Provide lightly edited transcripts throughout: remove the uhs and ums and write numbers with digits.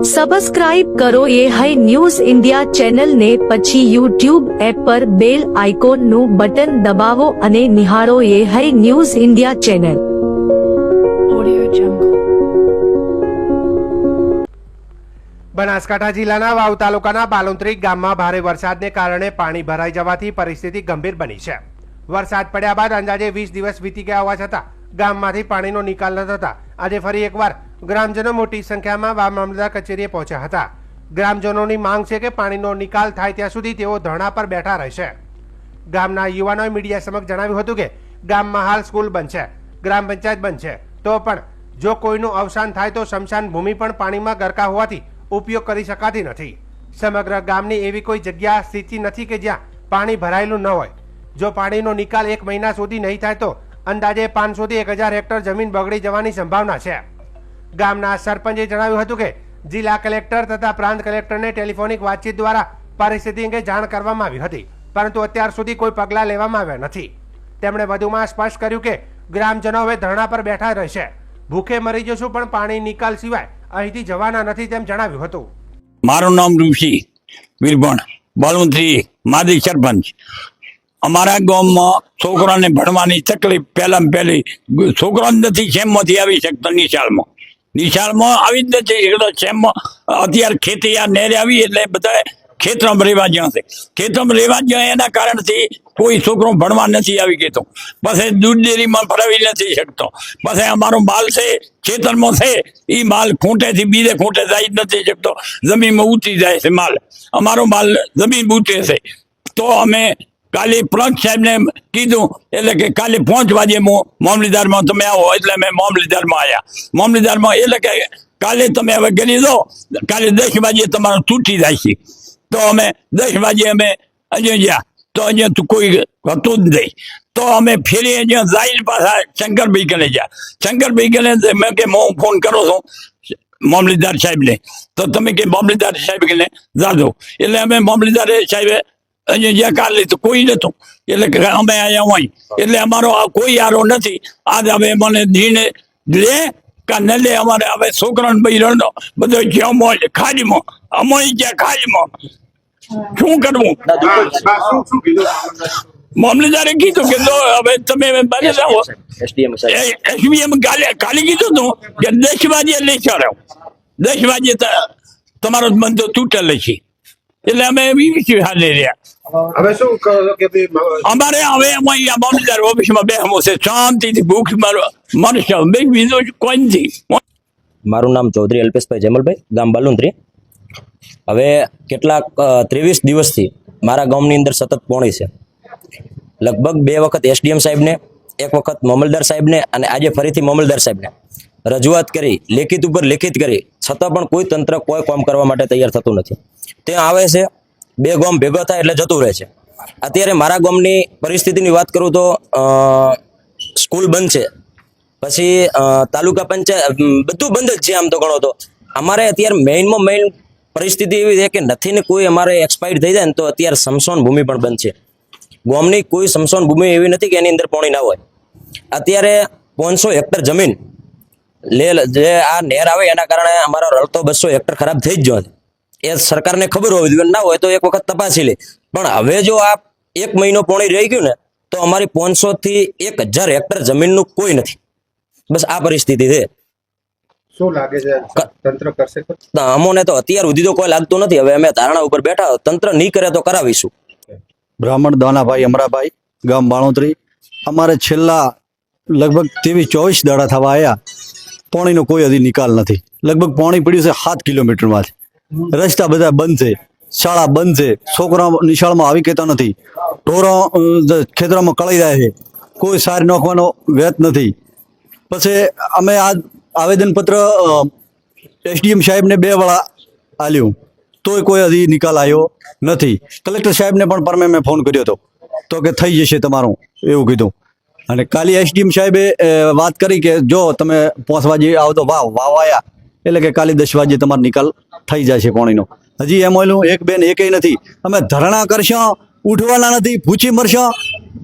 Subscribe કરો ये है न्यूज इंडिया चैनल ने પછી YouTube એપ પર બેલ આઇકોનનું બટન દબાવો અને નિહાળો ये है न्यूज इंडिया चैनल। બનાસકાંઠા જિલ્લાના વાવ તાલુકાના બાલુંત્રી ગામમાં ભારે વરસાદને કારણે પાણી ભરાઈ જવાથી પરિસ્થિતિ ગંભીર બની છે। વરસાદ પડ્યા બાદ અંદાજે 20 દિવસ વીતી ગયા હોવા છતાં ગામમાંથી પાણીનો નિકાલ ન થતા આજે ફરી એકવાર ગ્રામજનો મોટી સંખ્યામાં વાવ મામલતદાર કચેરીએ પહોંચ્યા હતા। ગ્રામજનોની માંગ છે કે પાણીનો નિકાલ થાય ત્યાં સુધી તેઓ ધરણા પર બેઠા રહેશે। ગામના યુવાનોએ મીડિયા સમક્ષ જણાવ્યું હતું કે ગામમાં હાલ સ્કૂલ બંધ છે, ગ્રામ પંચાયત બંધ છે, તો પણ જો કોઈનું અવસાન થાય તો સ્મશાન ભૂમિ પણ પાણીમાં ગરકા હોવાથી ઉપયોગ કરી શકાતી નથી। સમગ્ર ગામની એવી કોઈ જગ્યા સ્થિતિ નથી કે જ્યાં પાણી ભરાયેલું ન હોય। જો પાણીનો નિકાલ 1 મહિના સુધી નહીં થાય તો અંદાજે 500 થી 1000 હેક્ટર જમીન બગડી જવાની સંભાવના છે। ગામના સરપંચે જણાવ્યું હતું કે જિલ્લા કલેક્ટર તથા પ્રાંત કલેક્ટરને ટેલિફોનિક વાતચીત દ્વારા પરિસ્થિતિ અંગે જાણ કરવામાં આવી હતી, પરંતુ અત્યાર સુધી કોઈ પગલાં લેવામાં આવ્યા નથી। તેમણે વધુમાં સ્પષ્ટ કર્યું કે ગ્રામજનો હવે ધરણા પર બેઠા રહેશે, ભૂખે મરી જશું પણ પાણી નિકાલ સિવાય અહીંથી જવાના નથી તેમ જણાવ્યું હતું। મારું નામ ઋષિ વીરભણ, બાલુંત્રી માજી સરપંચ। અમારા ગામમાં છોકરાને ભણવાની તકલીફ પહેલી છોકરાને નથી શેમમાંથી આવી શકતો। નિશાળમાં આવી જ નથી શકતો। શેમમાં અત્યારે ખેતી આ નેરે આવી એટલે બધા ખેતરમાં રહેવા જ્યાં છે, ખેતરમાં રહેવા જ્યાં એના કારણથી કોઈ છોકરો ભણવા નથી આવી ગયો। પછી દૂધ ડેરીમાં ભરાવી નથી શકતો। પછી અમારો માલ છે ખેતરમાં છે, એ માલ ખૂંટેથી બીજે ખૂંટે જાય જ નથી શકતો, જમીનમાં ઉતરી જાય છે માલ। અમારો માલ જમીન ઉતરે છે। તો અમે કાલે પ્રાંત સાહેબને કીધું એટલે કે કાલે 5 વાગે હું મામલતદારમાં તમે આવો, એટલે અમે મામલતદારમાં આવ્યા। મામલતદારમાં એટલે કે કાલે તમે હવે કરી દો, કાલે 10 વાગે તમારું તૂટી જાય છે। તો અમે 10 વાગે અમે અહીંયા ગયા તો અહીંયા તો કોઈ હતું જ નહીં। તો અમે ફેરી અહીંયા જઈને પાછા શંકરભાઈ કને ગયા। શંકરભાઈ કને મેં કે હું ફોન કરો છો મામલતદાર સાહેબને, તો તમે કે મામલતદાર સાહેબ કને જાજો। એટલે અમે મામલતદાર સાહેબે અહીંયા જ્યાં કાલે તો કોઈ નતું, એટલે અમે અહીંયા હોય એટલે અમારો કોઈ આરો નથી। આજ હવે મને ધીને લે કા ન લે, અમારે હવે છોકરાને બૈરણનો બધો જ્યાં મોય ખાડીમાં, અમારી જ્યાં ખાડીમાં શું કરવું? મામલતદારે કીધું કે હવે તમે બને જાઓ। એસડીએમ કાલે કીધું હતું કે 10 વાગે લઈ ચાલો, 10 વાગે તમારો બંધો તૂટેલો છે। એટલે અમે હાલે રહ્યા। હવે શું કહો કે અમારે હવે અહીંયા મામલતદાર ઓફિસમાં બેસવું છે, શાંતિથી ભૂખ મરશે, બીજું કોઈ નથી। મારું નામ ચૌધરી અલ્પેશભાઈ જમલભાઈ, ગામ બાલુંત્રી। હવે કેટલાક 23 દિવસથી મારા ગામની અંદર સતત પોણી છે। લગભગ 2 વખત એસડીએમ સાહેબને, 1 વખત મામલતદાર સાહેબને અને આજે ફરીથી મામલતદાર સાહેબને રજૂઆત કરી, લેખિત ઉપર લેખિત કરી, છતાં પણ કોઈ તંત્ર કોઈ કામ કરવા માટે તૈયાર થતું નથી। ત્યાં આવે છે, 2 ગામ ભેગા થાય એટલે જતું રહે છે। અત્યારે મારા ગામની પરિસ્થિતિની વાત કરું તો સ્કૂલ બંધ છે, પછી તાલુકા પંચાયત બધું બંધ જ છે આમ તો ગણો તો। અમારે અત્યારે મેઇનમાં મેઇન પરિસ્થિતિ એવી છે કે નથી ને કોઈ અમારે એક્સપાયર થઈ જાય ને તો અત્યારે સ્મશાન ભૂમિ પણ બંધ છે। ગામની કોઈ સ્મશાન ભૂમિ એવી નથી કે એની અંદર પાણી ના હોય। અત્યારે 500 હેક્ટર જમીન જે આ નહેર આવે એના કારણે અમારો રળતો 200 હેક્ટર ખરાબ થઈ જ ગયો। એ સરકારને ખબર હોવી જોઈએ, ના હોય તો એક વખત તપાસી લે। પણ હવે જો આ 1 મહિનો પાણી રહી ગયું ને તો અમારી 500 થી 1000 હેક્ટર જમીનનું કોઈ નથી। બસ આ પરિસ્થિતિ છે। શું લાગે છે તંત્ર કરશે? અમોને તો અત્યાર સુધી તો કોઈ લાગતું નથી। હવે અમે ધારણા ઉપર બેઠા, તંત્ર નહીં કરે તો કરાવીશું। બ્રાહ્મણ દાનાભાઈ અમરાભાઈ, ગામ બાણોતરી। અમારે છેલ્લા લગભગ 23-24 દાડા થવા આવ્યા, પાણીનો કોઈ હજી નિકાલ નથી। લગભગ પાણી પડ્યું છે 7 કિલોમીટરમાંથી। રસ્તા બધા બંધ છે, શાળા બંધ છે, છોકરા નિશાળમાં આવી કહેતા નથી, ઢોરો ખેતરોમાં કળાઈ જાય છે, કોઈ સાર નાખવાનો વેત નથી। પછી અમે આ આવેદનપત્ર એસડીએમ સાહેબને 2 વેળા આલ્યું, તોય કોઈ હજી નિકાલ આવ્યો નથી। કલેક્ટર સાહેબને પણ પરમે મેં ફોન કર્યો હતો, તો કે થઈ જશે તમારું એવું કીધું। અને કાલે એસડીએમ સાહેબે વાત કરી કે જો તમે 5 વાગે આવો તો વાવ આવ્યા એટલે કે કાલે 10 વાગે તમારો નિકાલ થઈ જશે પાણીનો। હજી એમ ઓલું 1 બેન એકેય નથી। અમે ધરણા કરશું, ઉઠવાના નથી, ભૂચી મરશું,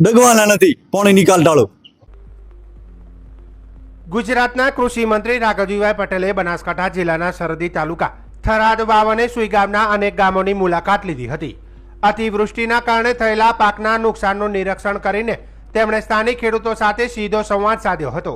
ડગવાના નથી, પાણી નિકાલ ટાળો। ગુજરાતના કૃષિ મંત્રી રાઘવજીભાઈ પટેલે બનાસકાંઠા જિલ્લાના સરહદી તાલુકા થરાદ વાવ અને સુઈ ગામના અનેક ગામોની મુલાકાત લીધી હતી. અતિવૃષ્ટિના કારણે થયેલા પાકના નુકસાનનું નિરીક્ષણ કરીને તેમણે સ્થાનિક ખેડૂતો સાથે સીધો સંવાદ સાધ્યો હતો.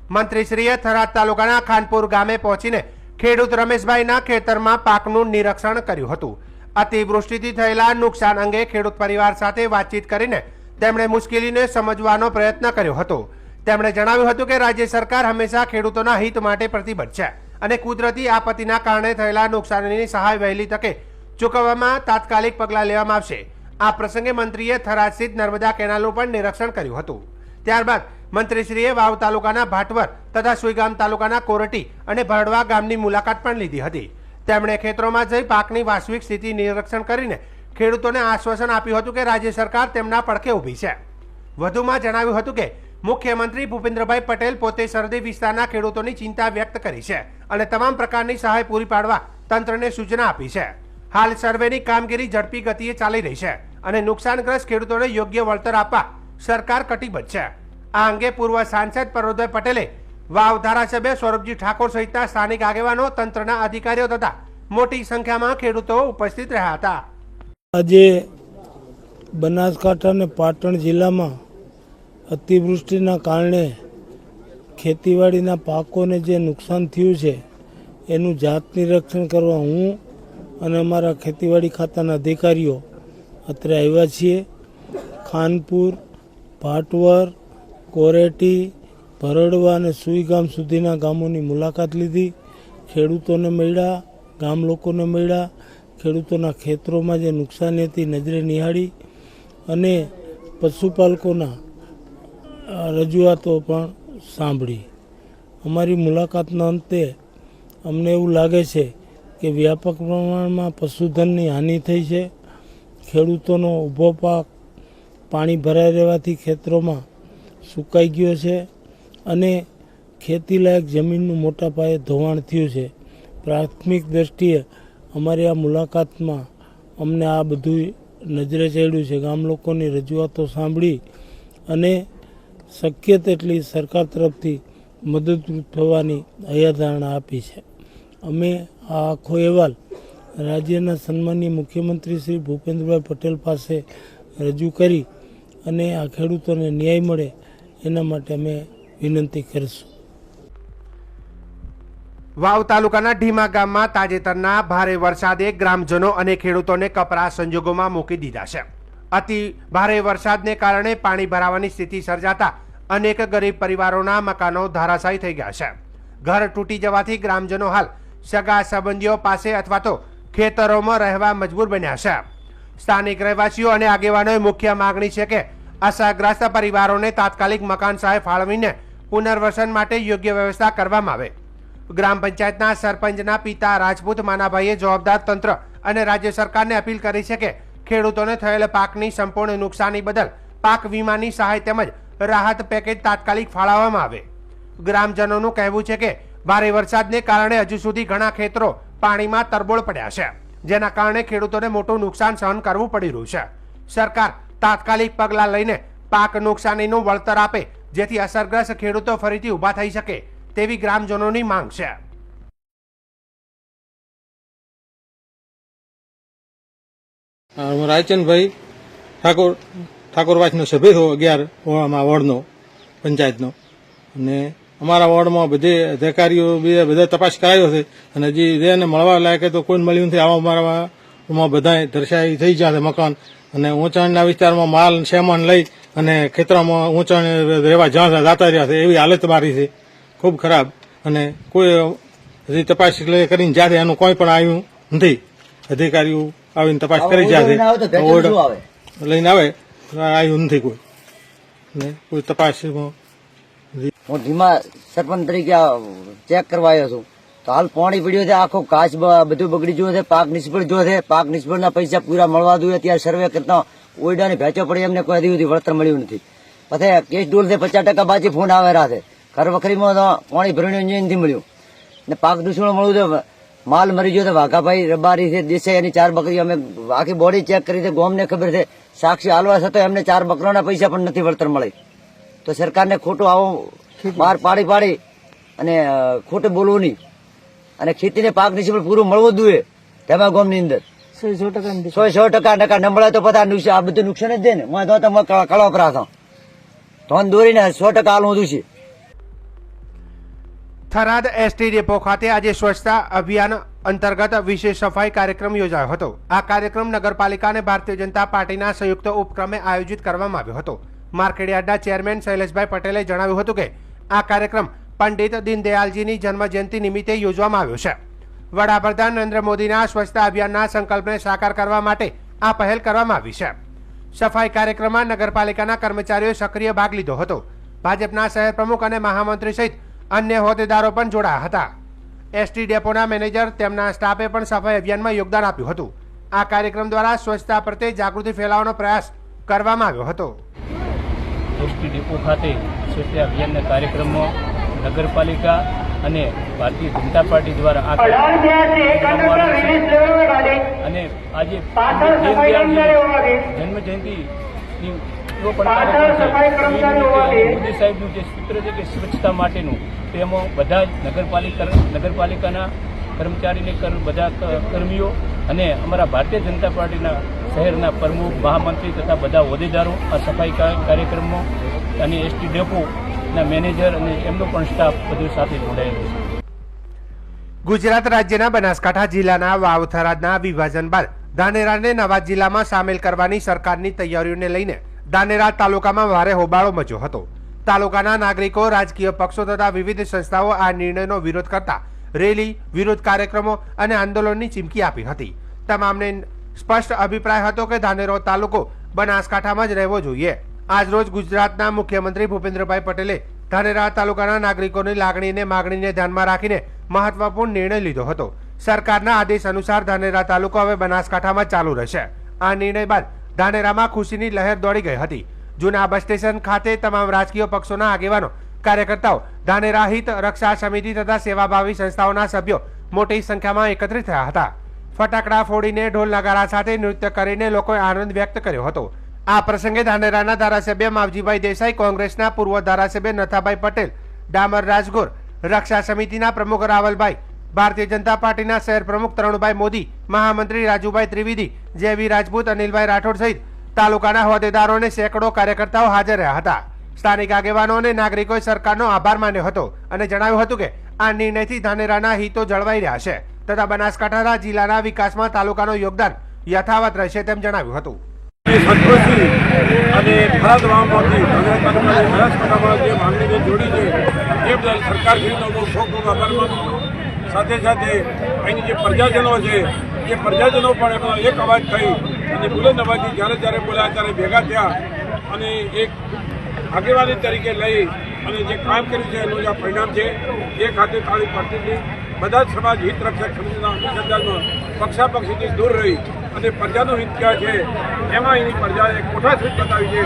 મંત્રીશ્રીએ થરાદ તાલુકાના ખાનપુર ગામે પહોંચીને ખેડૂત રમેશભાઈના ખેતરમાં પાકનું નિરીક્ષણ કર્યું હતું. અતિવૃષ્ટિથી થયેલા નુકસાન અંગે ખેડૂત પરિવાર સાથે વાતચીત કરીને તેમણે મુશ્કેલીને સમજવાનો પ્રયત્ન કર્યો હતો. તેમણે જણાવ્યું હતું કે રાજ્ય સરકાર હંમેશા ખેડૂતોના હિત માટે પ્રતિબદ્ધ છે અને કુદરતી આપત્તિના કારણે થયેલા નુકસાનની સહાય વહેલી તકે ચૂકવવામાં તાત્કાલિક પગલાં લેવામાં આવશે. આ પ્રસંગે મંત્રીએ થરાદ સ્થિત નર્મદા કેનાલનું પણ નિરીક્ષણ કર્યું હતું. ત્યારબાદ મંત્રીશ્રીએ વાવ તાલુકાના ભાટવર તથા સુઈગામ તાલુકાના કોરટી અને ભરડવા ગામની મુલાકાત પણ લીધી હતી. તેમણે ખેતરોમાં જઈ પાકની વાસ્તવિક સ્થિતિ નિરીક્ષણ કરીને ખેડૂતોને આશ્વાસન આપ્યું હતું કે રાજ્ય સરકાર તેમના પડખે ઊભી છે. વધુમાં જણાવ્યું હતું કે મુખ્યમંત્રી ભૂપેન્દ્રભાઈ પટેલ પોતે સરહદી વિસ્તારના ખેડૂતોની ચિંતા વ્યક્ત કરી છે અને તમામ પ્રકારની સહાય પૂરી પાડવા તંત્રને સૂચના આપી છે. હાલ સર્વેની કામગીરી ઝડપી ગતિએ ચાલી રહી છે અને નુકસાનગ્રસ્ત ખેડૂતોને યોગ્ય વળતર આપવા સરકાર કટિબદ્ધ છે. આ અંગે પૂર્વ સાંસદ પરોદભાઈ પટેલે વાવ ધારાસભ્ય સૌરભજી ઠાકોર સહિતના સ્થાનિક આગેવાનો, તંત્રના અધિકારીઓ તથા મોટી સંખ્યામાં ખેડૂતો ઉપસ્થિત રહ્યા હતા. આજે બનાસકાંઠા અને પાટણ જિલ્લામાં અતિવૃષ્ટિના કારણે ખેતીવાડીના પાકોને જે નુકસાન થયું છે એનું જાત નિરીક્ષણ કરવા હું અને અમારા ખેતીવાડી ખાતાના અધિકારીઓ અત્રે આવ્યા છીએ. ખાનપુર, ભાટવર, કોરેટી, ભરડવા અને સુઈગામ સુધીના ગામોની મુલાકાત લીધી. ખેડૂતોને મળ્યા, ગામ લોકોને મળ્યા, ખેડૂતોના ખેતરોમાં જે નુકસાની હતી નજરે નિહાળી અને પશુપાલકોના રજૂઆતો પણ સાંભળી. અમારી મુલાકાતના અંતે અમને એવું લાગે છે કે વ્યાપક પ્રમાણમાં પશુધનની હાનિ થઈ છે. ખેડૂતોનો ઊભો પાક પાણી ભરાઈ રહેવાથી ખેતરોમાં સુકાઈ ગયો છે અને ખેતીલાયક જમીનનું મોટા પાયે ધોવાણ થયું છે. પ્રાથમિક દ્રષ્ટિએ અમારી આ મુલાકાતમાં અમને આ બધું નજરે ચડ્યું છે. ગામ લોકોની રજૂઆતો સાંભળી અને શક્ય તેટલી સરકાર તરફથી મદદરૂપ થવાની હૈયાધારણા આપી છે. અમે આ આખો અહેવાલ રાજ્યના સન્માનીય મુખ્યમંત્રી શ્રી ભૂપેન્દ્રભાઈ પટેલ પાસે રજૂ કરી અને આ ખેડૂતોને ન્યાય મળે એના માટે અમે વિનંતી કરીશું. વાવ તાલુકાના ઢીમા ગામમાં તાજેતરના ભારે વરસાદે ગ્રામજનો અને ખેડૂતોને કપરા સંજોગોમાં મૂકી દીધા છે. અતિ ભારે વરસાદને કારણે પાણી ભરાવાની સ્થિતિ સર્જાતા અનેક ગરીબ પરિવારોના મકાનો ધરાશાયી થઈ ગયા છે. ઘર તૂટી જવાથી ગ્રામજનો હાલ સગા સંબંધીઓ પાસે અથવા તો ખેતરોમાં રહેવા મજબૂર બન્યા છે. સ્થાનિક રહેવાસીઓ અને આગેવાનોએ મુખ્ય માગણી છે કે અસરગ્રસ્ત પરિવારોને તાત્કાલિક મકાન સહાય ફાળવીને પુનર્વસન માટે યોગ્ય વ્યવસ્થા કરવામાં આવે. ગ્રામ પંચાયતના સરપંચના પિતા રાજપૂત માનાભાઈએ જવાબદાર તંત્ર અને રાજ્ય સરકારને અપીલ કરી છે કે ખેડૂતોને થયેલ પાકની સંપૂર્ણ નુકસાની બદલ પાક વીમાની સહાય તેમજ રાહત પેકેજ તાત્કાલિક ફાળવવામાં આવે. ગ્રામજનોનું કહેવું છે કે ભારે વરસાદને કારણે હજુ સુધી ઘણા ખેતરો પાણીમાં તરબોળ પડ્યા છે, જેના કારણે ખેડૂતોને મોટું નુકસાન સહન કરવું પડી રહ્યું છે. સરકાર તાત્કાલિક પગલાં લઈને પાક નુકસાનીનું વળતર આપે જેથી અસરગ્રસ્ત ખેડૂતો ફરીથી ઊભા થઈ શકે તેવી ગ્રામજનોની માંગ છે. હું રાયચંદભાઈ ઠાકોરવાસનો સભ્ય છું 11 વોર્ડનો પંચાયતનો, અને અમારા વોર્ડમાં બધે અધિકારીઓ બધા તપાસ કરાયો છે અને હજી રેને મળવા લાયક તો કોઈ મળ્યું નથી. આવા અમારામાં બધા દર્શાઈ થઈ ગયા છે મકાન, અને ઊંચાણના વિસ્તારમાં માલ સામાન લઈ અને ખેતરામાં ઊંચાણ રહેવા જ્યાં જાતા રહ્યા છે એવી હાલત મારી છે, ખૂબ ખરાબ. અને કોઈ હજી તપાસ કરીને જાય એનું કોઈ પણ આવ્યું નથી. અધિકારીઓ આવીને તપાસ કરી જાય છે, ઓર્ડર લઈને આવે આવ્યું નથી કોઈ, ને કોઈ તપાસ. હું ધીમા સરપંચ તરીકે ચેક કરવા આવ્યો છું તો હાલ પાણી પડ્યું છે, આખો ઘાસ બધું બગડી ગયું છે, પાક નિષ્ફળ ગયો છે. પાક નિષ્ફળના પૈસા પૂરા મળવા જોઈએ. ત્યારે સર્વે કરતા ઓયડાની ભેંચો પડી એમને કોઈ હજી સુધી વળતર મળ્યું નથી. પછી કેસ ડોલ છે 50% બાજી ફોન આવેલા છે. ઘર વખરીમાં તો પાણી ભરણ્યું નથી મળ્યું ને પાક દૂષણ મળ્યું છે. માલ મરી ગયો છે. વાઘાભાઈ રબારી છે, દેસાઈ એની 4 બકરી અમે આખી બોડી ચેક કરી છે, ગોમને ખબર છે. સાક્ષી હાલવા છતાં એમને 4 બકરાના પૈસા પણ નથી વળતર મળે. તો સરકારને ખોટું આવું બહાર પાડી અને ખોટું બોલવું નહીં અને ખેતીને પાક નિષ્ફળ પૂરું મળવું જોઈએ તેમાં ગામની અંદર 100% નંબળા તો પતા આ બધું નુકસાન જ છે ને હું તો તમે કળો વપરાશો તો દોરીને 100% હાલવું હતું છે. થરાદ એસટી ડેપો ખાતે આજે સ્વચ્છતા અભિયાન અંતર્ગત વિશેષ સફાઈ કાર્યક્રમ યોજાયો હતો. આ કાર્યક્રમ નગરપાલિકા અને ભારતીય જનતા પાર્ટીના સંયુક્ત ઉપક્રમે આયોજિત કરવામાં આવ્યો હતો. માર્કેટયાર્ડના ચેરમેન શૈલેષભાઈ પટેલે જણાવ્યું હતું કે આ કાર્યક્રમ પંડિત દીનદયાલજીની જન્મજયંતિ નિમિત્તે યોજવામાં આવ્યો છે. વડાપ્રધાન નરેન્દ્ર મોદીના સ્વચ્છતા અભિયાનના સંકલ્પને સાકાર કરવા માટે આ પહેલ કરવામાં આવી છે. સફાઈ કાર્યક્રમમાં નગરપાલિકાના કર્મચારીઓએ સક્રિય ભાગ લીધો હતો. ભાજપના શહેર પ્રમુખ અને મહામંત્રી સહિત અન્ય હોદ્દેદારો પણ જોડાયા હતા. એસટી ડેપોના મેનેજર તેમના સ્ટાફે પણ સફાઈ અભિયાનમાં યોગદાન આપ્યું હતું. આ કાર્યક્રમ દ્વારા સ્વચ્છતા પ્રત્યે જાગૃતિ ફેલાવવાનો પ્રયાસ કરવામાં આવ્યો હતો. એસટી ડેપો ખાતે સ્વચ્છતા અભિયાનના કાર્યક્રમમાં નગરપાલિકા અને ભારતીય જનતા પાર્ટી દ્વારા આ અને આજે જન્મજયંતિની મોદી સાહેબનું જે સૂત્ર છે કે સ્વચ્છતા માટેનું તેમાં બધા જ નગરપાલિકાના કર્મચારીને બધા કર્મીઓ અને અમારા ભારતીય જનતા પાર્ટીના શહેરના પ્રમુખ મહામંત્રી તથા બધા હોદ્દેદારો આ સફાઈ કાર્યક્રમમાં અને એસટી ડેપોના મેનેજર અને એમનો પણ સ્ટાફ બધું સાથે જોડાયેલો છે. ગુજરાત રાજ્યના બનાસકાંઠા જિલ્લાના વાવ થરાદના વિભાજન બાદ ધાનેરાને નવા જિલ્લામાં સામેલ કરવાની સરકારની તૈયારીઓને લઈને ધાનેરા તાલુકામાં ભારે હોબાળો મચ્યો હતો. તાલુકાના નાગરિકો, રાજકીય પક્ષો તથા વિવિધ સંસ્થાઓ આ નિર્ણયનો વિરોધ કરતા રેલી, વિરોધ કાર્યક્રમો અને આંદોલનની ચીમકી આપી હતી. તમામને સ્પષ્ટ અભિપ્રાય હતો કે ધાનેરો તાલુકો બનાસકાંઠામાં જ રહેવો જોઈએ. આજરોજ ગુજરાતના મુખ્યમંત્રી ભૂપેન્દ્રભાઈ પટેલે ધાનેરા તાલુકાના નાગરિકોની લાગણી અને માગણીને ધ્યાનમાં રાખીને મહત્વપૂર્ણ નિર્ણય લીધો હતો. સરકારના આદેશ અનુસાર ધાનેરા તાલુકો હવે બનાસકાંઠામાં ચાલુ રહેશે. આ નિર્ણય બાદ ધાનેરામાં ખુશીની લહેર દોડી ગઈ હતી. જૂના બસ સ્ટેશન ખાતે તમામ રાજકીય પક્ષોના આગેવાનો, કાર્યકર્તાઓ, ધાનેરા હિત રક્ષા સમિતિ તથા સેવાભાવી સંસ્થાઓના સભ્યો મોટી સંખ્યામાં એકત્રિત થયા હતા. ફટાકડા ફોડીને ઢોલ નગારા સાથે નૃત્ય કરીને લોકોએ આનંદ વ્યક્ત કર્યો હતો. આ પ્રસંગે ધાનેરાના ધારાસભ્ય માવજીભાઈ દેસાઈ, કોંગ્રેસના પૂર્વ ધારાસભ્ય નથાભાઈ પટેલ, ડામર રાજગોર, રક્ષા સમિતિના પ્રમુખ રાવલભાઈ, ભારતીય જનતા પાર્ટીના શહેર પ્રમુખ તરુણભાઈ મોદી, મહામંત્રી રાજુભાઈ ત્રિવેદી, જેવી રાજપૂત, અનિલભાઈ રાઠોડ સહિત તાલુકાના હોદ્દેદારો અને સેંકડો કાર્યકર્તાઓ હાજર રહ્યા હતા. સ્થાનિક આગેવાનો અને નાગરિકોએ સરકારનો આભાર માન્યો હતો અને જણાવ્યું હતું કે આ નિર્ણયથી ધાનેરાના હિતો જળવાઈ રહ્યા છે તથા બનાસકાંઠા જિલ્લાના વિકાસમાં તાલુકાનું યોગદાન યથાવત રહેશે તેમ જણાવ્યું હતું. અને થરાદ વાવમાંથી બનાસકાંઠામાં જે માંગણીને જોડી છે એ બદલ સરકાર શ્રીનો ખૂબ ખૂબ આભાર માનું છું. સાથે સાથે અહીંની જે પ્રજાજનો છે એ પ્રજાજનો પણ એમનો એક અવાજ થઈ અને બુલંદ અવાજથી જ્યારે બોલાયા ત્યારે ભેગા થયા અને એક આગેવાની તરીકે લઈ અને જે કામ કર્યું છે એનું જે પરિણામ છે એ ખાતે તાળી પડતી હતી. બધા જ સમાજ હિત રક્ષક સમિતિના અનુસંધાનમાં પક્ષાપક્ષીથી દૂર રહી અને પ્રજાનું હિત ક્યાં છે એમાં એની પ્રજાએ કોઠાસૂઝ બતાવી છે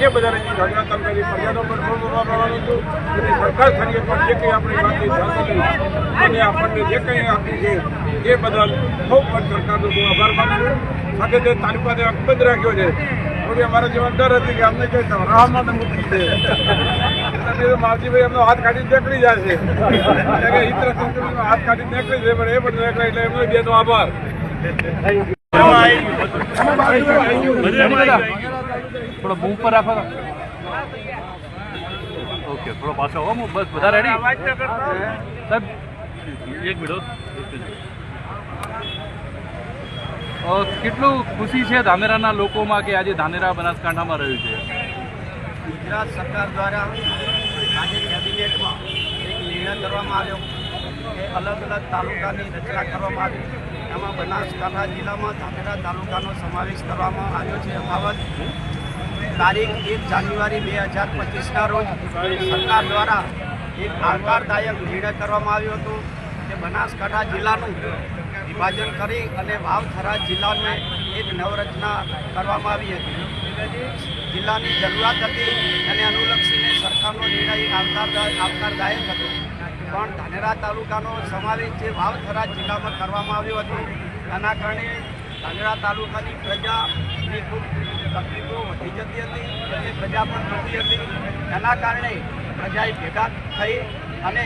એ બધાને ધાનેરા તાલુકાની પ્રજાનો પણ ખૂબ આભાર છું. અને સરકાર ખરીએ પણ જે કંઈ આપણી વાતની સાંભળી અને આપણને જે કંઈ આપ્યું છે એ બદલ ખૂબ પણ સરકારનો હું આભાર માનું છું. સાથે તે તાલુકાને અકબંધ રાખ્યો છે. થોડી અમારા જવાબદાર હતી કે અમને કંઈ રાહમાં મૂકી છે એટલે માવજીભાઈ એમનો હાથ કાઢીને નીકળી જાય છે હિત રક્ષક હાથ કાઢીને નીકળી છે પણ એ બધું નીકળે એટલે એમનો બેનો આભાર. થોડો બૂમ પર રાખો. ઓકે, થોડો પાછો હો, બસ બધા રેડી સાહેબ. એક મિનિટ. કેટલું ખુશી છે ધાનેરાના લોકોમાં કે આજે ધાનેરા બનાસકાંઠામાં રહ્યું છે? ગુજરાત સરકાર દ્વારા આજે કેબિનેટમાં એક નિર્ણય કરવામાં આવ્યો કે અલગ અલગ તાલુકાની રચના કરવામાં આવી. એમાં બનાસકાંઠા જિલ્લામાં ધાનેરા તાલુકાનો સમાવેશ કરવામાં આવ્યો છે. યથાવત તારીખ 1 જાન્યુઆરી 2025ના રોજ સરકાર દ્વારા એક આવકારદાયક નિર્ણય કરવામાં આવ્યો હતો કે બનાસકાંઠા જિલ્લાનું વિભાજન કરી અને વાવ થરાદ જિલ્લાને એક નવરચના કરવામાં આવી હતી. જિલ્લાની જરૂરિયાત હતી અને અનુલક્ષીને સરકારનો નિર્ણય આવકારદાયક હતો. પણ ધાનેરા તાલુકાનો સમાવેશ જે વાવ થરાદ જિલ્લામાં કરવામાં આવ્યો હતો એના કારણે ધાનેરા તાલુકાની પ્રજાની ખૂબ તકલીફો વધી જતી હતી અને પ્રજા પણ થતી હતી. એના કારણે પ્રજાએ ભેગા થઈ અને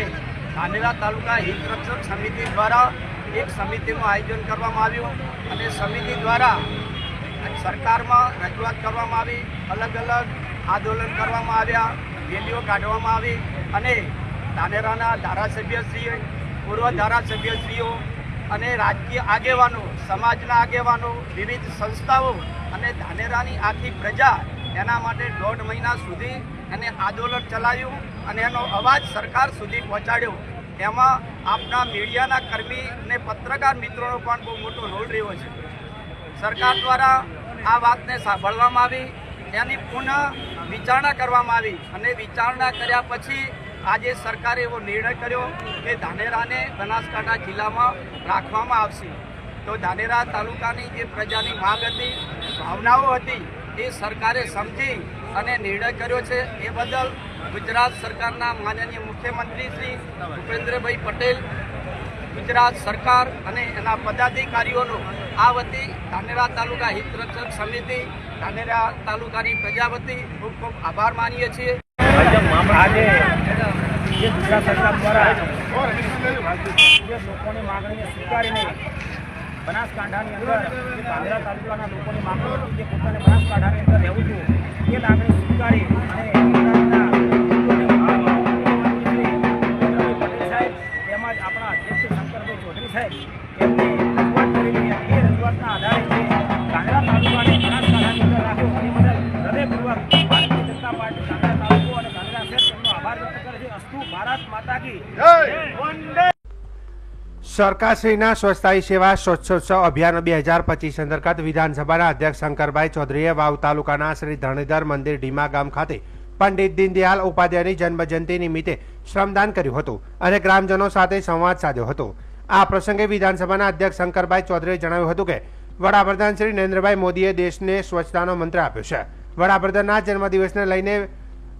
ધાનેરા તાલુકા હિત રક્ષક સમિતિ દ્વારા એક સમિતિનું આયોજન કરવામાં આવ્યું અને સમિતિ દ્વારા સરકારમાં રજૂઆત કરવામાં આવી, અલગ અલગ આંદોલન કરવામાં આવ્યા, રેલીઓ કાઢવામાં આવી અને ધાનેરાના ધારાસભ્યશ્રીઓ, પૂર્વ ધારાસભ્યશ્રીઓ અને રાજકીય આગેવાનો, સમાજના આગેવાનો, વિવિધ સંસ્થાઓ અને ધાનેરાની આખી પ્રજા એના માટે 1.5 મહિના સુધી એને આંદોલન ચલાવ્યું અને એનો અવાજ સરકાર સુધી પહોંચાડ્યો. એમાં આપના મીડિયાના કર્મી અને પત્રકાર મિત્રોનો પણ બહુ મોટો રોલ રહ્યો છે. સરકાર દ્વારા આ વાતને સાંભળવામાં આવી, એની પુનઃ વિચારણા કરવામાં આવી અને વિચારણા કર્યા પછી આજે સરકારે એવો નિર્ણય કર્યો કે ધાનેરાને બનાસકાંઠા જિલ્લામાં રાખવામાં આવશે. તો ધાનેરા તાલુકાની જે પ્રજાની માંગ હતી, ભાવનાઓ હતી, એ સરકારે સમજી અને નિર્ણય કર્યો છે. એ બદલ ગુજરાત સરકારના માનનીય મુખ્યમંત્રી શ્રી ભૂપેન્દ્રભાઈ પટેલ, ગુજરાત સરકાર અને એના પદાધિકારીઓનો આ વતી ધાનેરા તાલુકા હિત રક્ષક સમિતિ, ધાનેરા તાલુકાની પ્રજા વતી ખૂબ ખૂબ આભાર માનીએ છીએ. આજે જે ગુજરાત સરકાર દ્વારા જે લોકોની માગણીને સ્વીકારીને બનાસકાંઠાની અંદર જે ધાનેરા તાલુકાના લોકોની માગણી હતી, જે પોતાને બનાસકાંઠાની અંદર રહેવું હતું, એ લાગણી સ્વીકારી અને પટેલ સાહેબ તેમજ આપણા અધ્યક્ષ શંકરભાઈ ચૌધરી સાહેબ એમને રજૂઆત કરેલી અને એ રજૂઆતના આધારે જે ધાનેરા તાલુકાને બનાસકાંઠાની અંદર રાખ્યો એ બદલ હૃદયપૂર્વક ભારતીય જનતા પાર્ટી ધાનેરા તાલુકો અને ધાનેરા શહેર તેમનો આભાર વ્યક્ત કરે છે. અસ્તુ ભારત માતા કી જય. સરકારશ્રીના સ્વચ્છતા સેવા સ્વચ્છોત્સવ અભિયાન 2025 અંતર્ગત વિધાનસભાના અધ્યક્ષ શંકરભાઈ ચૌધરીએ વાવ તાલુકાના શ્રી ધરણીધર મંદિર ઢીમા ગામ ખાતે પંડિત દીનદયાળ ઉપાધ્યાયની જન્મજયંતિ નિમિત્તે શ્રમદાન કર્યું હતું અને ગ્રામજનો સાથે સંવાદ સાધ્યો હતો. આ પ્રસંગે વિધાનસભાના અધ્યક્ષ શંકરભાઈ ચૌધરીએ જણાવ્યું હતું કે વડાપ્રધાન શ્રી નરેન્દ્રભાઈ મોદીએ દેશને સ્વચ્છતાનો મંત્ર આપ્યો છે. વડાપ્રધાનના જન્મદિવસને લઈને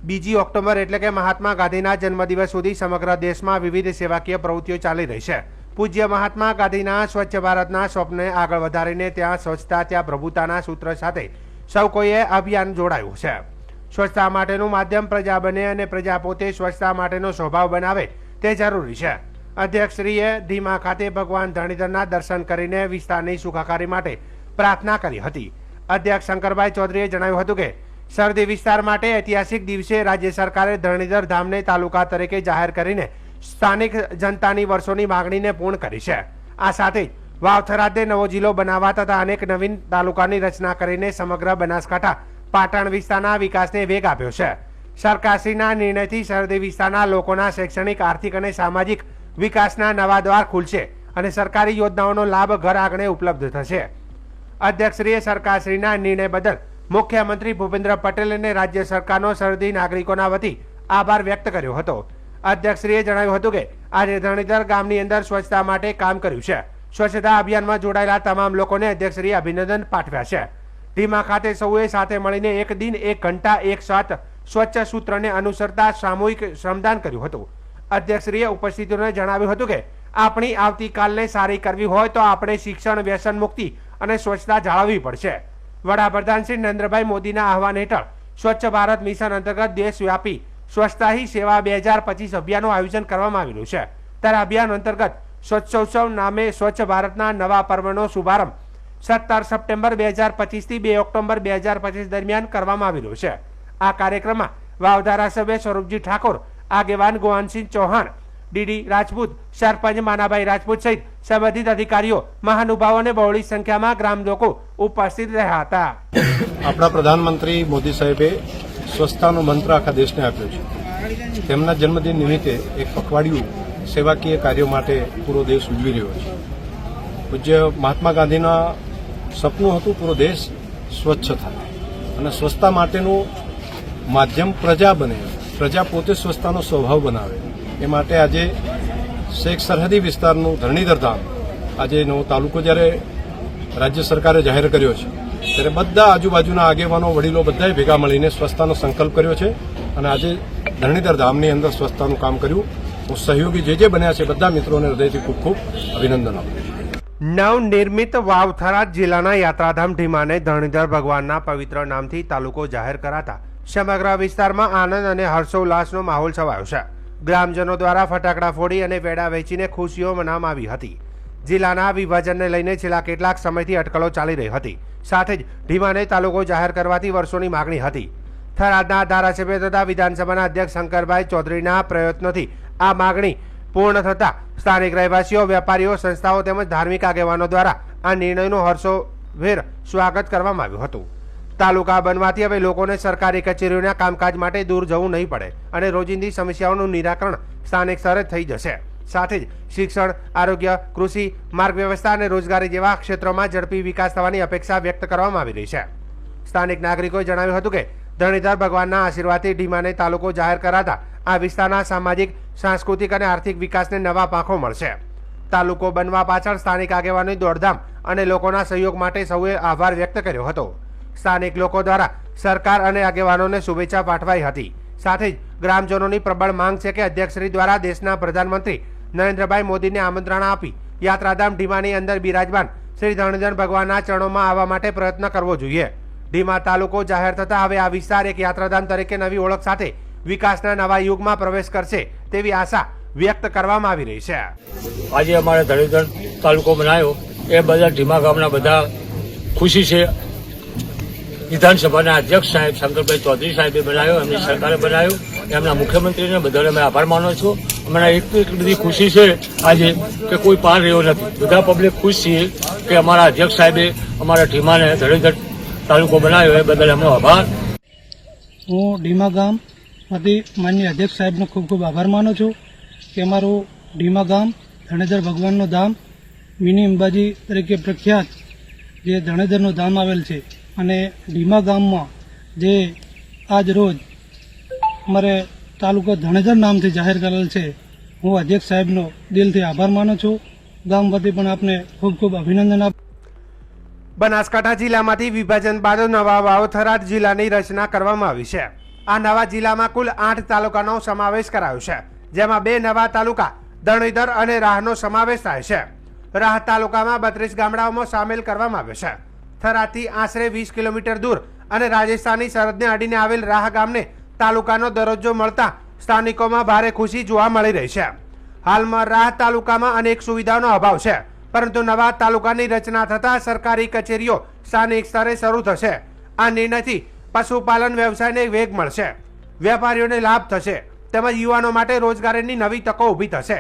2 ઓક્ટોબર એટલે કે મહાત્મા ગાંધીના જન્મદિવસ સુધી સમગ્ર દેશમાં વિવિધ સેવાકીય પ્રવૃત્તિઓ ચાલી રહી છે. પૂજ્ય મહાત્મા ગાંધીના સ્વચ્છ ભારતના સ્વપ્નને આગળ વધારીને ત્યાં સ્વચ્છતા ત્યાં પ્રભુતાના સૂત્ર સાથે સૌ કોઈએ અભિયાન જોડાયું છે. સ્વચ્છતા માટેનું માધ્યમ પ્રજા બને અને પ્રજા પોતે સ્વચ્છતા માટેનો સ્વભાવ બનાવે તે જરૂરી છે. અધ્યક્ષશ્રીએ ધીમા ખાતે ભગવાન ધરણીધરના દર્શન કરીને વિસ્તારની સુખાકારી માટે પ્રાર્થના કરી હતી. અધ્યક્ષ શંકરભાઈ ચૌધરીએ જણાવ્યું હતું કે સરહદી વિસ્તાર માટે ઐતિહાસિક દિવસે રાજ્ય સરકારે ધરણીધર ધામને તાલુકા તરીકે જાહેર કરીને સ્થાનિક જનતાની વર્ષોની માગણીને પૂર્ણ કરી છે. આ સાથે જ વાવ થરાદને નવો જિલ્લો બનાવવા તથા અનેક નવીન તાલુકાની રચના કરીને સમગ્ર બનાસકાંઠા પાટણ વિસ્તારના વિકાસને વેગ આપ્યો છે. સરકારશ્રીના નિર્ણયથી સરહદી વિસ્તારના લોકોના શૈક્ષણિક, આર્થિક અને સામાજિક વિકાસના નવા દ્વાર ખુલશે અને સરકારી યોજનાઓનો લાભ ઘર આંગણે ઉપલબ્ધ થશે. અધ્યક્ષશ્રીએ સરકારશ્રીના નિર્ણય બદલ મુખ્યમંત્રી ભૂપેન્દ્ર પટેલ અને રાજ્ય સરકારનો સરહદી નાગરિકોના વતી આભાર વ્યક્ત કર્યો હતો. અધ્યક્ષશ્રીએ જણાવ્યું હતું કે આજે ધરણીધર ગામની અંદર સ્વચ્છતા માટે કામ કર્યું છે. સ્વચ્છતા અભિયાનમાં જોડાયેલા તમામ લોકોને અધ્યક્ષશ્રીએ અભિનંદન પાઠવ્યા છે. ધીમા ખાતે સૌએ સાથે મળીને એક દિન એક ઘંટા એક સાથ સ્વચ્છ સૂત્રને અનુસરતા સામૂહિક શ્રમદાન કર્યું હતું. અધ્યક્ષશ્રીએ ઉપસ્થિતોને જણાવ્યું હતું કે આપણી આવતીકાલને સારી કરવી હોય તો આપણે શિક્ષણ, વ્યસન મુક્તિ અને સ્વચ્છતા જાળવવી પડશે. વડાપ્રધાન શ્રી નરેન્દ્રભાઈ મોદીના આહવાન હેઠળ સ્વચ્છ ભારત મિશન અંતર્ગત દેશવ્યાપી સ્વચ્છતા હી સેવા 2025 અભિયાનનું આયોજન કરવામાં આવેલું છે. ત્યારે અભિયાન અંતર્ગત સ્વચ્છોત્સવ નામે સ્વચ્છ ભારતના નવા પર્વનો શુભારંભ 17 સપ્ટેમ્બર 2025 થી 2 ઓક્ટોબર 2025 દરમિયાન કરવામાં આવેલો છે. આ કાર્યક્રમમાં વાવ ધારાસભ્ય સ્વરૂપજી ઠાકોર, આગેવાન ગોવાનસિંહ ચૌહાણ, ડીડી રાજપૂત, સરપંચ માનાભાઈ રાજપૂત સહિત સંબંધિત અધિકારીઓ, મહાનુભાવો અને બહોળી સંખ્યામાં ગ્રામ લોકો ઉપસ્થિત રહ્યા હતા. આપણા પ્રધાનમંત્રી મોદી સાહેબે સ્વચ્છતાનો મંત્ર આખા દેશને આપ્યો છે. તેમના જન્મદિન નિમિત્તે એક પખવાડિયું સેવાકીય કાર્યો માટે પૂરો દેશ ઉજવી રહ્યો છે. પૂજ્ય મહાત્મા ગાંધીના સપનું હતું પૂરો દેશ સ્વચ્છ થાય અને સ્વચ્છતા માટેનું માધ્યમ પ્રજા બને, પ્રજા પોતે સ્વચ્છતાનો સ્વભાવ બનાવે. એ માટે આજે શેખ સરહદી વિસ્તારનું ધરણીધર ધામ આજે નવો તાલુકો જ્યારે રાજ્ય સરકારે જાહેર કર્યો છે ત્યારે બધા આજુબાજુના આગેવાનો, વડીલો બધાએ ભેગા મળીને સ્વચ્છતાનો સંકલ્પ કર્યો છે અને આજે ધરણીધર ધામની અંદર સ્વચ્છતાનું કામ કર્યું. હું સહયોગી જે બન્યા છે બધા મિત્રોને હૃદયથી ખૂબ ખૂબ અભિનંદન આપું છું. નવનિર્મિત વાવ થરાદ જિલ્લાના યાત્રાધામ ઢીમાને ધરણીધર ભગવાનના પવિત્ર નામથી તાલુકો જાહેર કરાતા સમગ્ર વિસ્તારમાં આનંદ અને હર્ષોલ્લાસનો માહોલ છવાયો છે. ગ્રામજનો દ્વારા ફટાકડા ફોડી અને વેડા વેચીને ખુશીઓ મનાવવામાં આવી હતી. જિલ્લાના વિભાજનને લઈને છેલ્લા કેટલાક સમયથી અટકળો ચાલી રહી હતી. સાથે જ ઢીમાને તાલુકો જાહેર કરવાથી વર્ષોની માગણી હતી. થરાદના ધારાસભ્ય તથા વિધાનસભાના અધ્યક્ષ શંકરભાઈ ચૌધરીના પ્રયત્નોથી આ માગણી પૂર્ણ થતા સ્થાનિક રહેવાસીઓ, વેપારીઓ, સંસ્થાઓ તેમજ ધાર્મિક આગેવાનો દ્વારા આ નિર્ણયનું હર્ષોભેર સ્વાગત કરવામાં આવ્યું હતું. તાલુકા બનવાથી હવે લોકોને સરકારી કચેરીઓના કામકાજ માટે દૂર જવું નહીં પડે અને રોજિંદી સમસ્યાઓનું નિરાકરણ સ્થાનિક સ્તરે થઈ જશે. સાથે જ શિક્ષણ, આરોગ્ય, કૃષિ, માર્ગ વ્યવસ્થા અને રોજગારી જેવા ક્ષેત્રોમાં ઝડપી વિકાસ થવાની અપેક્ષા વ્યક્ત કરવામાં આવી રહી છે. સ્થાનિક નાગરિકોએ જણાવ્યું હતું કે ધરણીધર ભગવાનના આશીર્વાદથી ઢીમાને તાલુકો જાહેર કરાતા આ વિસ્તારના સામાજિક, સાંસ્કૃતિક અને આર્થિક વિકાસને નવા પાંખો મળશે. તાલુકો બનવા પાછળ સ્થાનિક આગેવાનોની દોડધામ અને લોકોના સહયોગ માટે સૌએ આભાર વ્યક્ત કર્યો હતો. સ્થાનિક લોકો દ્વારા સરકાર અને આગેવાનોને શુભેચ્છા પાઠવાઈ હતી. સાથે જ ગ્રામજનોની પ્રબળ માંગ છે કે અધ્યક્ષશ્રી દ્વારા દેશના પ્રધાનમંત્રી નરેન્દ્રભાઈ મોદીને આમંત્રણ આપી યાત્રાધામ ઢીમાની અંદર બિરાજમાન શ્રી ધરણીધર ભગવાનના ચરણોમાં આવવા માટે પ્રયત્ન કરવો જોઈએ. ઢીમા તાલુકો જાહેર થતા હવે આ વિસ્તાર એક યાત્રાધામ તરીકે નવી ઓળખ સાથે વિકાસના નવા યુગમાં પ્રવેશ કરશે તેવી આશા વ્યક્ત કરવામાં આવી રહી છે. આજે અમારે ધરણીધર તાલુકો બનાવ્યો એ બદલ ઢીમા ગામના બધા ખુશી છે. વિધાનસભાના અધ્યક્ષ સાહેબ શંકરભાઈ ચૌધરી સાહેબે બનાવ્યો, એમની સરકારે બનાવ્યો, એમના મુખ્યમંત્રીને બધાને અમે આભાર માનું છું. અમને એટલી બધી ખુશી છે આજે કે કોઈ પાર રહ્યો નથી. બધા પબ્લિક ખુશ છીએ કે અમારા અધ્યક્ષ સાહેબે અમારા ઢીમાને ધરણીધર તાલુકો બનાવ્યો એ બદલ એમનો આભાર. હું ઢીમા ગામમાંથી માનનીય અધ્યક્ષ સાહેબનો ખૂબ ખૂબ આભાર માનું છું કે અમારું ઢીમા ગામ ધરણીધર ભગવાનનું ધામ, મિની અંબાજી તરીકે પ્રખ્યાત જે ધરણીધરનું ધામ આવેલ છે અને ઢીમા ગામમાં જે આજ રોજ અમારે તાલુકો ધરણીધર નામથી જાહેર કરેલ છે, હું અધ્યક્ષ સાહેબનો દિલથી આભાર માનું છું. ગામ વતી પણ આપને ખૂબ ખૂબ અભિનંદન આપ. બનાસકાંઠા જિલ્લામાંથી વિભાજન બાદ નવા વાવ થરાદ જિલ્લાની રચના કરવામાં આવી છે. આ નવા જિલ્લામાં કુલ 8 તાલુકાનો સમાવેશ કરાયો છે, જેમાં 2 નવા તાલુકા ધરણીધર અને રાહનો સમાવેશ થાય છે. રાહ તાલુકામાં 32 ગામડાઓમાં સામેલ કરવામાં આવ્યો છે. થરાદથી આશરે 20 કિલોમીટર દૂર અને રાજસ્થાની સરહદને અડીને આવેલ રાહ ગામને તાલુકાનો દરજ્જો મળતા સ્થાનિકોમાં ભારે ખુશી જોવા મળી રહી છે. હાલમાં રાહ તાલુકામાં અનેક સુવિધાઓનો અભાવ છે, પરંતુ નવા તાલુકાની રચના થતાં સરકારી કચેરીઓ સ્થાનિક સ્તરે શરૂ થશે. આ નિર્ણયથી પશુપાલન વ્યવસાયને વેગ મળશે, વેપારીઓને લાભ થશે તેમજ યુવાનો માટે રોજગારીની નવી તકો ઊભી થશે.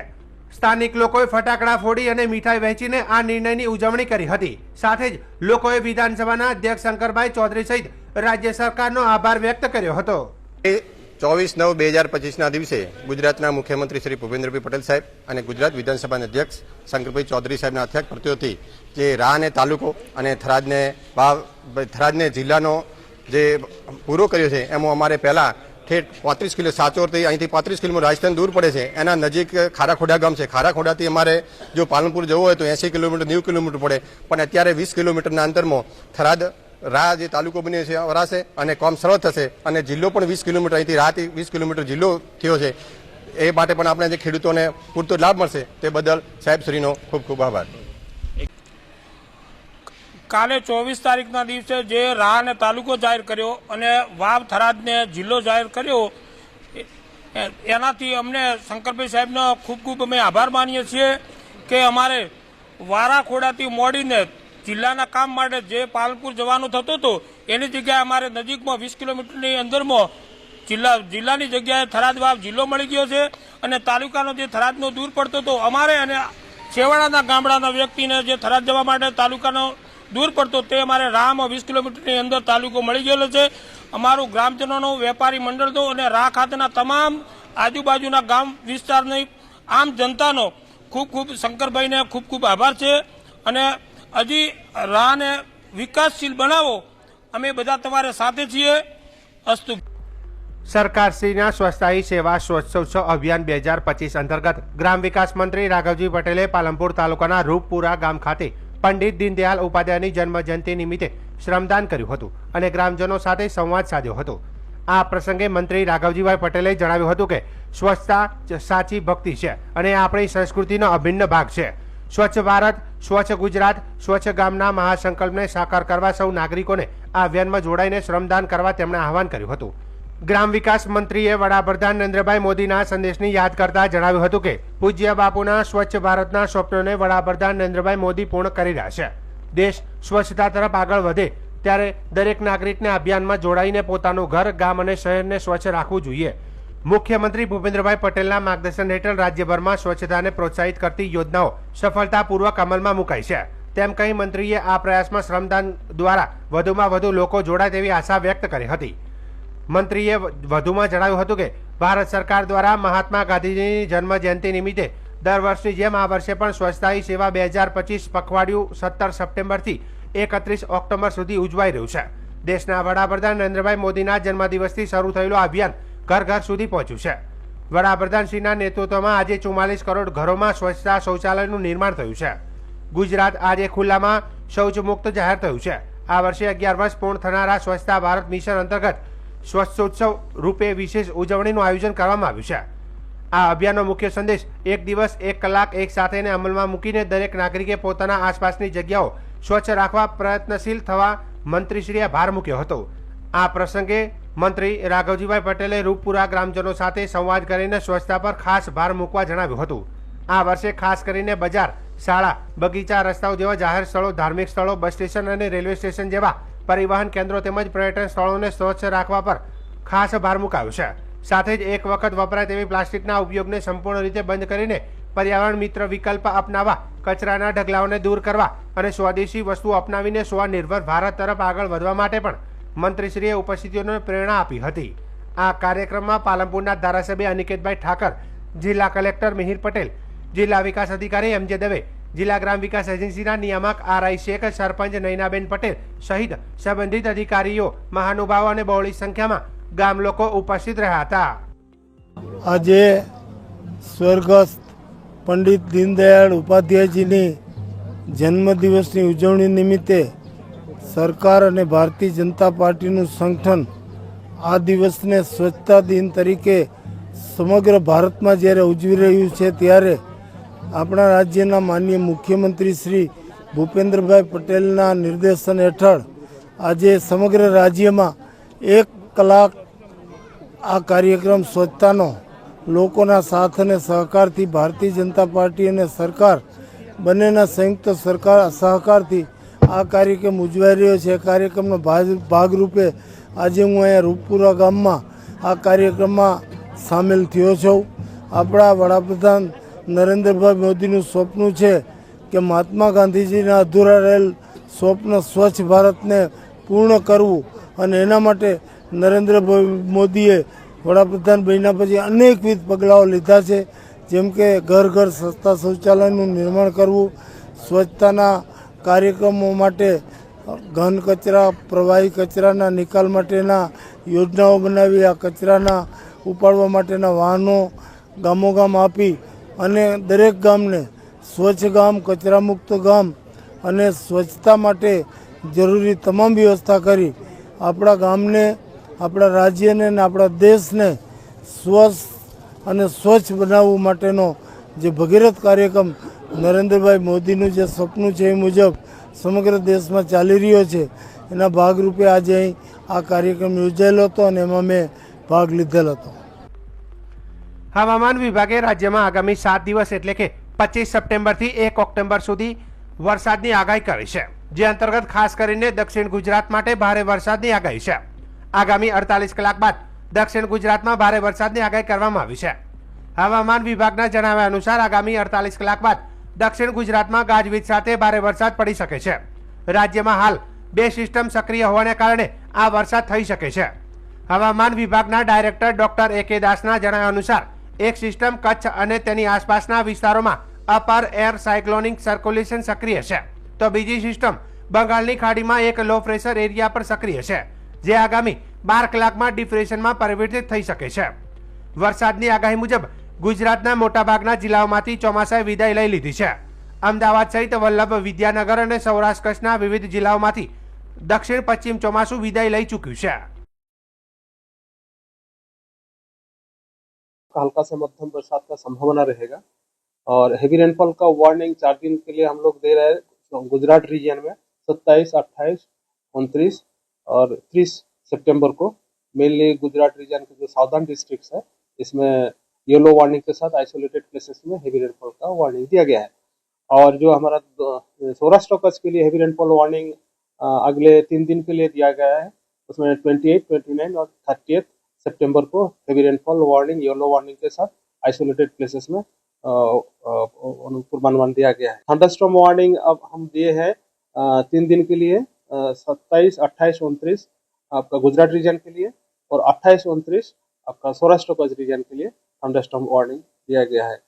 સ્થાનિક લોકોએ ફટાકડા ફોડી અને મીઠાઈ વહેંચીને આ નિર્ણયની ઉજવણી કરી હતી. સાથે જ લોકોએ વિધાનસભાના અધ્યક્ષ શંકરભાઈ ચૌધરી સહિત રાજ્ય સરકારનો આભાર વ્યક્ત કર્યો હતો. 24/9/2025ના દિવસે ગુજરાતના મુખ્યમંત્રી શ્રી ભૂપેન્દ્રભાઈ પટેલ સાહેબ અને ગુજરાત વિધાનસભાના અધ્યક્ષ શંકરભાઈ ચૌધરી સાહેબના અધ્યક્ષ પ્રત્યોથી જે રાહને તાલુકો અને થરાદને જિલ્લાનો જે પૂરો કર્યો છે એમાં અમારે પહેલાં ઠેઠ 35 કિલો સાચોરથી અહીંથી 35 કિલોમીટર રાજસ્થાન દૂર પડે છે. એના નજીક ખારાખોડા ગામ છે. ખારાખોડાથી અમારે જો પાલનપુર જવું હોય તો 80 કિલોમીટર 90 કિલોમીટર પડે, પણ અત્યારે 20 કિલોમીટરના અંતરમાં થરાદ રાહ જે તાલુકો બન્યો છે વરાશે અને કામ સરળ થશે અને જિલ્લો પણ 20 કિલોમીટર અહીંથી રાહથી 20 કિલોમીટર જિલ્લો થયો છે. એ માટે પણ આપણે જે ખેડૂતોને પૂરતો લાભ મળશે તે બદલ સાહેબશ્રીનો ખૂબ ખૂબ આભાર. કાલે 24 તારીખના દિવસે જે રાહને તાલુકો જાહેર કર્યો અને વાવ થરાદને જિલ્લો જાહેર કર્યો, એનાથી અમને શંકરભાઈ સાહેબનો ખૂબ ખૂબ અમે આભાર માનીએ છીએ કે અમારે વારાખોડાથી મોડીને જિલ્લાના કામ માટે જે પાલનપુર જવાનું થતું હતું એની જગ્યાએ અમારે નજીકમાં 20 કિલોમીટરની અંદરમાં જિલ્લાની જગ્યાએ થરાદ વાવ જિલ્લો મળી ગયો છે અને તાલુકાનો જે થરાદનો દૂર પડતો હતો અમારે અને છેવાડાના ગામડાના વ્યક્તિને જે થરાદ જવા માટે તાલુકાનો દૂર પડતો તે અમારે રાહમાં 20 કિલોમીટરની અંદર તાલુકો મળી ગયેલો છે. અમારું ગ્રામજનોનો, વેપારી મંડળનો અને રાહ ખાતેના તમામ આજુબાજુના ગામ વિસ્તારની આમ જનતાનો ખૂબ ખૂબ શંકરભાઈને ખૂબ ખૂબ આભાર છે અને હજી રાહને વિકાસશીલ બનાવો, અમે બધા તમારે સાથે છીએ. અસ્તુ. સરકારશ્રીના સ્વસ્થાયી સેવા સ્વચ્છોત્સવ અભિયાન 2025 અંતર્ગત ગ્રામ વિકાસ મંત્રી રાઘવજી પટેલે પાલનપુર તાલુકાના રૂપપુરા ગામ ખાતે પંડિત દીનદયાળ ઉપાધ્યાયની જન્મજયંતિ નિમિત્તે શ્રમદાન કર્યું હતું અને ગ્રામજનો સાથે સંવાદ સાધ્યો હતો. આ પ્રસંગે મંત્રી રાઘવજીભાઈ પટેલે જણાવ્યું હતું કે સ્વચ્છતા સાચી ભક્તિ છે અને આપણી સંસ્કૃતિનો અભિન્ન ભાગ છે. સ્વચ્છ ભારત, સ્વચ્છ ગુજરાત, સ્વચ્છ ગામના મહાસંકલ્પને સાકાર કરવા સૌ નાગરિકોને આ અભિયાનમાં જોડાઈને શ્રમદાન કરવા તેમણે આહવાન કર્યું હતું. ગ્રામ વિકાસ મંત્રીએ વડાપ્રધાન નરેન્દ્રભાઈ મોદીના સંદેશની યાદ કરતા જણાવ્યું હતું કે પૂજ્ય બાપુના સ્વચ્છ ભારતના સ્વપ્નને વડાપ્રધાન નરેન્દ્રભાઈ મોદી પૂર્ણ કરી રહ્યા છે. દેશ સ્વચ્છતા તરફ આગળ વધે ત્યારે દરેક નાગરિકને અભિયાનમાં જોડાઈને પોતાનું ઘર, ગામ અને શહેરને સ્વચ્છ રાખવું જોઈએ. મુખ્યમંત્રી ભૂપેન્દ્રભાઈ પટેલના માર્ગદર્શન હેઠળ રાજ્યભરમાં સ્વચ્છતાને પ્રોત્સાહિત કરતી યોજનાઓ સફળતાપૂર્વક અમલમાં મુકાઈ છે તેમ કહી મંત્રીએ આ પ્રયાસમાં શ્રમદાન દ્વારા વધુમાં વધુ લોકો જોડાય તેવી આશા વ્યક્ત કરી હતી. મંત્રીએ વધુમાં જણાવ્યું હતું કે ભારત સરકાર દ્વારા મહાત્મા ગાંધીજીની જન્મ જયંતિ નિમિત્તે દર વર્ષની જેમ આ વર્ષે પણ સ્વચ્છતા હી સેવા 2025 પખવાડિયું 17 સપ્ટેમ્બરથી 31 ઓક્ટોબર સુધી ઉજવાઈ રહ્યું છે. દેશના વડાપ્રધાન નરેન્દ્રભાઈ મોદીના જન્મદિવસથી શરૂ થયેલું આ અભિયાન ઘર ઘર સુધી પહોંચ્યું છે. વડાપ્રધાનશ્રીના નેતૃત્વમાં આજે 44 કરોડ ઘરોમાં સ્વચ્છતા શૌચાલયનું નિર્માણ થયું છે. ગુજરાત આજે ખુલ્લામાં શૌચ મુક્ત જાહેર થયું છે. આ વર્ષે 11 વર્ષ પૂર્ણ થનારા સ્વચ્છતા ભારત મિશન અંતર્ગત સ્વચ્છોત્સવ રૂપે વિશેષ ઉજવણીનું આયોજન કરવામાં આવ્યું છે. આ અભિયાનનો મુખ્ય સંદેશ 1 દિવસ 1 કલાક એક સાથેને અમલમાં મૂકીને દરેક નાગરિકે પોતાના આસપાસની જગ્યાઓ સ્વચ્છ રાખવા પ્રયત્નશીલ થવા મંત્રીશ્રીએ ભાર મૂક્યો હતો. આ પ્રસંગે મંત્રી રાઘવજીભાઈ પટેલે રૂપપુરા ગ્રામજનો સાથે સંવાદ કરીને સ્વચ્છતા પર ખાસ ભાર મૂકવા જણાવ્યું હતું. આ વર્ષે ખાસ કરીને બજાર, શાળા, બગીચા, રસ્તાઓ જેવા જાહેર સ્થળો, ધાર્મિક સ્થળો, બસ સ્ટેશન અને રેલવે સ્ટેશન જેવા પરિવહન કેન્દ્રો તેમજ પર્યટન સ્થળોને સ્વચ્છ રાખવા પર ખાસ ભાર મુકાયો છે. સાથે જ એક વખત વપરાય તેવી પ્લાસ્ટિકના ઉપયોગને સંપૂર્ણ રીતે બંધ કરીને પર્યાવરણ મિત્ર વિકલ્પ અપનાવવા, કચરાના ઢગલાઓને દૂર કરવા અને સ્વદેશી વસ્તુઓ અપનાવીને સ્વનિર્ભર ભારત તરફ આગળ વધવા માટે પણ મંત્રીશ્રીએ ઉપસ્થિતિઓને પ્રેરણા આપી હતી. આ કાર્યક્રમમાં પાલનપુરના ધારાસભ્ય અનિકેતભાઈ ઠાકર, જિલ્લા કલેક્ટર મિહિર પટેલ, જિલ્લા વિકાસ અધિકારી એમ.જે. દવે, જિલ્લા ગ્રામ વિકાસ એજન્સીના નિયામક આર.આઈ. શેખ, સરપંચ નૈનાબેન પટેલ સહિત સંબંધિત અધિકારીઓ, મહાનુભાવો અને બહોળી સંખ્યામાં ગામ લોકો ઉપસ્થિત રહ્યા હતા. આજે સ્વર્ગસ્થ પંડિત દીનદયાળ ઉપાધ્યાયજીની જન્મદિવસની ઉજવણી નિમિત્તે સરકાર અને ભારતીય જનતા પાર્ટીનું સંગઠન આ દિવસને સ્વચ્છતા દિન તરીકે સમગ્ર ભારતમાં જ્યારે ઉજવી રહ્યું છે ત્યારે આપણા રાજ્યના માનનીય મુખ્યમંત્રી શ્રી ભૂપેન્દ્રભાઈ પટેલના નિર્દેશન હેઠળ આજે સમગ્ર રાજ્યમાં 1 કલાક આ કાર્યક્રમ સ્વચ્છતાનો લોકોના સાથ અને સહકારથી ભારતીય જનતા પાર્ટી અને સરકાર બંનેના સંયુક્ત સહકારથી આ કાર્યક્રમ ઉજવાઈ રહ્યો છે. કાર્યક્રમનો ભાગરૂપે આજે હું અહીંયા રૂપપુરા ગામમાં આ કાર્યક્રમમાં સામેલ થયો છું. આપણા વડાપ્રધાન નરેન્દ્રભાઈ મોદીનું સ્વપ્ન છે કે મહાત્મા ગાંધીજીના અધૂરા રહેલ સ્વપ્ન સ્વચ્છ ભારતને પૂર્ણ કરવું અને એના માટે નરેન્દ્રભાઈ મોદીએ વડાપ્રધાન બન્યા પછી અનેકવિધ પગલાઓ લીધા છે. જેમ કે ઘર ઘર સસ્તા શૌચાલયનું નિર્માણ કરવું, સ્વચ્છતાના કાર્યક્રમો માટે ઘન કચરા, પ્રવાહી કચરાના નિકાલ માટેના યોજનાઓ બનાવી, આ કચરાના ઉપાડવા માટેના વાહનો ગામોગામ આપી અને દરેક ગામને સ્વચ્છ ગામ, કચરામુક્ત ગામ અને સ્વચ્છતા માટે જરૂરી તમામ વ્યવસ્થા કરી આપણા ગામને, આપણા રાજ્યને અને આપણા દેશને સ્વસ્થ અને સ્વચ્છ બનાવવા માટેનો જે ભગીરથ કાર્યક્રમ નરેન્દ્રભાઈ મોદીનું જે સપનું છે એ મુજબ સમગ્ર દેશમાં ચાલી રહ્યો છે. એના ભાગરૂપે આજે અહીં આ કાર્યક્રમ યોજાયેલો હતો અને એમાં મેં ભાગ લીધેલો હતો. હવામાન વિભાગે રાજ્યમાં આગામી 7 દિવસ એટલે કે 25 સપ્ટેમ્બરથી 1 ઓક્ટોબર સુધી વરસાદની આગાહી કરી છે. જે અંતર્ગત ખાસ કરીને દક્ષિણ ગુજરાત માટે ભારે વરસાદની આગાહી છે. આગામી 48 કલાક બાદ દક્ષિણ ગુજરાતમાં ભારે વરસાદની આગાહી કરવામાં આવી છે. હવામાન વિભાગના જણાવ્યા અનુસાર આગામી 48 કલાક બાદ દક્ષિણ ગુજરાતમાં ગાજવીજ સાથે ભારે વરસાદ પડી શકે છે. રાજ્યમાં હાલ 2 સિસ્ટમ સક્રિય હોવાને કારણે આ વરસાદ થઈ શકે છે. હવામાન વિભાગના ડાયરેક્ટર ડોક્ટર એ.કે. દાસના જણાવ્યા અનુસાર એક સિસ્ટમ કચ્છ અને તેની આસપાસના વિસ્તારોમાં અપર એર સાયક્લોનિક સર્ક્યુલેશન સક્રિય છે, તો બીજી સિસ્ટમ બંગાળની ખાડીમાં એક લો પ્રેશર એરિયા પર સક્રિય છે, જે આગામી 12 કલાકમાં ડિપ્રેશનમાં પરિવર્તિત થઈ શકે છે. વરસાદની આગાહી મુજબ ગુજરાતના મોટાભાગના જિલ્લાઓમાંથી ચોમાસાએ વિદાય લઈ લીધી છે. અમદાવાદ સહિત વલ્લભ, વિદ્યાનગર અને સૌરાષ્ટ્ર કચ્છના વિવિધ જિલ્લાઓમાંથી દક્ષિણ પશ્ચિમ ચોમાસું વિદાય લઈ ચૂક્યું છે. हल्का से मध्यम बरसात का संभावना रहेगा और हेवी रेनफॉल का वार्निंग 4 दिन के लिए हम लोग दे रहे हैं गुजरात रीजन में 27, 28, 29 और 30 सितंबर को, मेनली गुजरात रीजन के जो साउदर्न डिस्ट्रिक्ट्स है इसमें येलो वार्निंग के साथ आइसोलेटेड प्लेसेस में हेवी रेनफॉल का वार्निंग दिया गया है। और जो हमारा सौराष्ट्र कच्छ के लिए हेवी रेनफॉल वार्निंग अगले 3 दिन के लिए दिया गया है, उसमें 28, 29 और 30 सितंबर को heavy rainfall warning yellow warning के साथ आइसोलेटेड प्लेसेस में पूर्वानुमान दिया गया है। थंडरस्टॉर्म वार्निंग अब हम दिए हैं 3 दिन के लिए, 27, 28, 29 आपका गुजरात रीजन के लिए और 28, 29 आपका सौराष्ट्र कच्छ रीजन के लिए थंडरस्टॉर्म वार्निंग दिया गया है।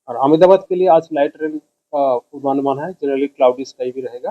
और अहमदाबाद के लिए आज लाइट रेन का पूर्वानुमान है, जनरली क्लाउडी स्काई भी रहेगा।